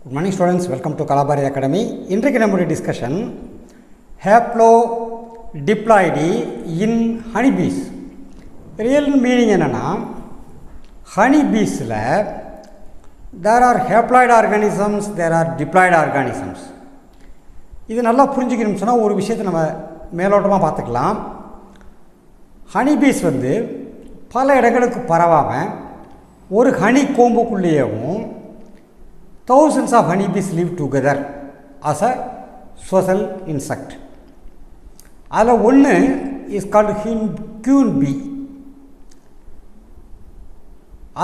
Good morning students, welcome to Kalabari Academy. இன்றைக்கு நம்முடைய discussion haplodiploidy in honeybees. Real meaning என்னன்னா honeybeesல there are haploid organisms, there are diploid organisms. இது நல்லா புரிஞ்சுக்கணும்னு சொன்னால் ஒரு விஷயத்தை நம்ம மேலோட்டமாக பார்த்துக்கலாம். ஹனிபீஸ் பல இடங்களுக்கு பரவாமல் ஒரு honey கோம்புக்குள்ளேயும் thousands of honeybees live together as a social insect. அதில் ஒன்று is called queen bee.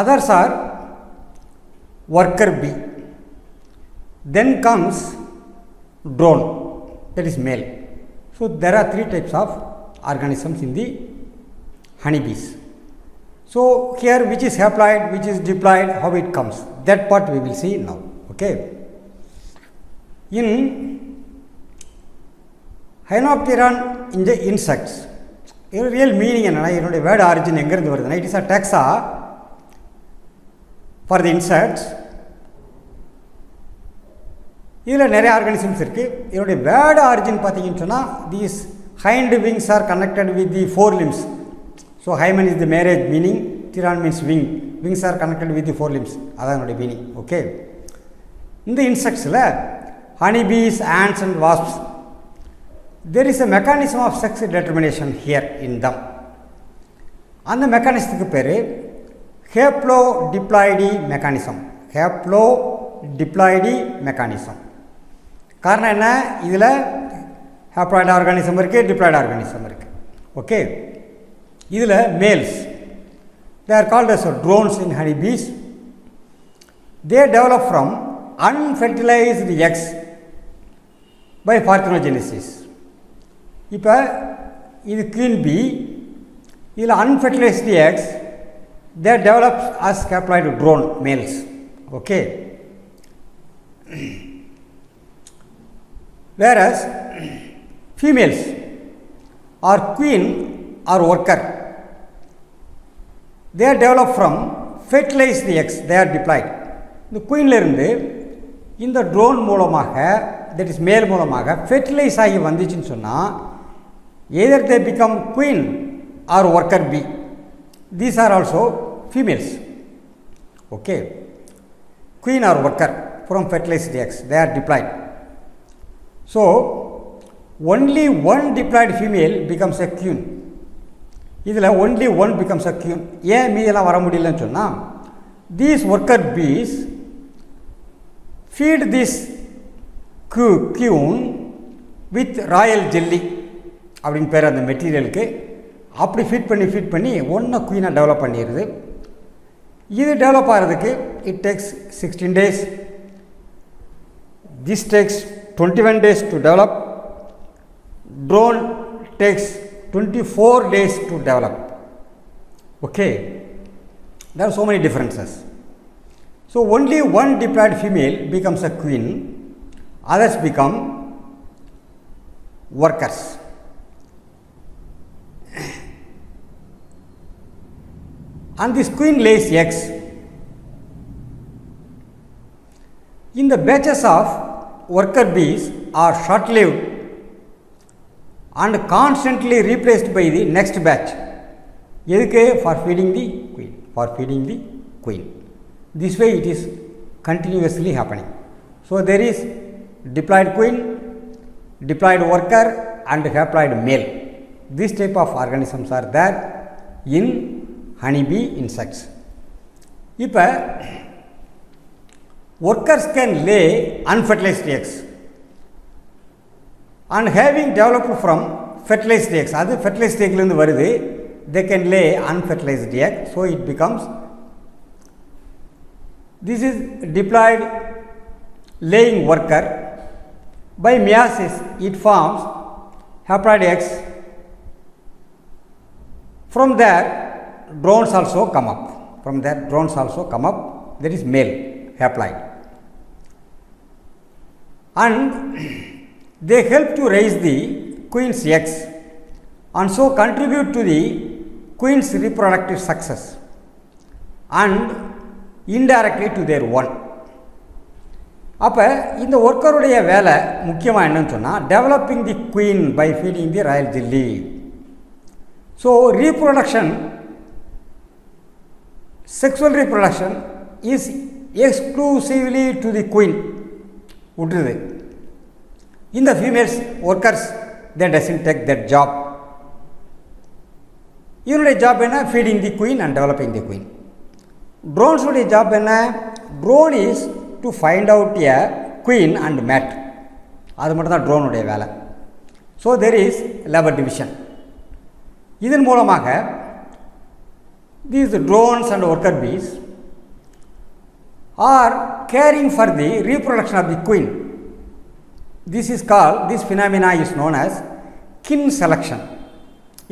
Others are worker bee. Then comes drone, that is male. So there are three types of organisms in the honeybees. So here which is haploid, which is diploid, how it comes, that part we will see now. Okay. In Hymenopteron in the insects, real meaning and word origin it is a taxa for the insects. Here நிறைய organisms இருக்கு. இதனுடைய word origin பார்த்தீங்கன்னு சொன்னா these hind wings are connected with the forelimbs. So hymen is the marriage meaning, pteron means wing. Wings are connected with the forelimbs. That's the meaning. Okay. In the insects, honeybees, ants and wasps, there is a mechanism of sex determination here in them. And the mechanism is haplodiploidy mechanism. Haplodiploidy mechanism. காரணம் என்ன? இதில் haploid organism இருக்கு, diploid organism இருக்கு. Okay. இதில் males, they are called as drones in honeybees. They develop from unfertilized eggs by parthenogenesis. இப்போ இது queen bee, இதில் unfertilized eggs they develop as haploid drone males. Okay. Whereas females are queen or worker, they are developed from fertilized eggs, they are diploid. The queen இந்த drone மூலமாக, that is மேல் மூலமாக fertilise ஆகி வந்துச்சுன்னு சொன்னால் either they become queen or worker bee. These are also females. Okay. Queen or worker from fertilized eggs, they are diploid. So only one diploid female becomes a queen. இதில் only one becomes a queen. ஏன் மீதெல்லாம் வர முடியலன்னு சொன்னால் these worker bees feed this queen with royal jelly அப்படின்னு பேர் அந்த மெட்டீரியலுக்கு. அப்படி feet பண்ணி ஒன்று குயினாக டெவலப் பண்ணிடுது. இது டெவலப் ஆகிறதுக்கு it takes 16 days. This takes 21 days to develop. Drone takes 24 days to develop. Okay. There are so many differences. So only one diploid female becomes a queen, others become workers. And this queen lays eggs. In the batches of worker bees are short-lived and constantly replaced by the next batch. எதுக்கு? For feeding the queen. This way it is continuously happening. So there is diploid queen, diploid worker and haploid male. This type of organisms are there in honeybee insects. இப்போ workers can lay unfertilized eggs and having developed from fertilized eggs, அது fertilized egg லிருந்து வருது, they can lay unfertilized egg. So it becomes, this is diploid laying worker. By meiosis it forms haploid eggs. From there drones also come up. That is male haploid. And they help to raise the queen's eggs and so contribute to the queen's reproductive success and indirectly to their one. அப்போ இந்த ஒர்க்கருடைய வேலை முக்கியமாக என்னன்னு சொன்னால் developing the queen by feeding the royal jelly. So reproduction, sexual reproduction is exclusively to the queen விட்டுருது. இந்த females workers they doesn't take that job. இவனுடைய job என்ன? Feeding the queen and developing the queen. ட்ரோன்ஸுடைய job என்ன? Drone is to find out a queen and mate. அது மட்டும் தான் ட்ரோனுடைய வேலை. So there is labour division. இதன் மூலமாக these drones and worker bees are caring for the reproduction of the queen. This phenomena is known as kin selection.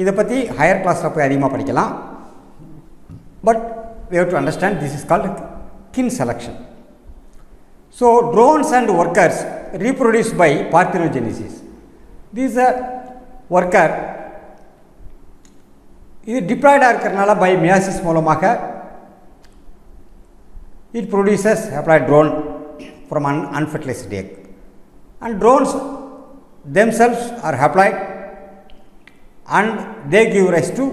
இதை பற்றி higher கிளாஸில் போய் அதிகமாக படிக்கலாம். But we have to understand this is called kin selection. So drones and workers reproduce by parthenogenesis. This is a worker, இது டிப்ளாய்டாக இருக்கிறனால by meiosis மூலமாக it produces haploid drone from unfertilised egg. And drones themselves are haploid and they give rise to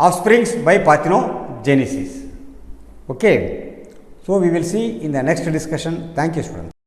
offsprings by parthenogenesis. Okay, so we will see in the next discussion. Thank you, students.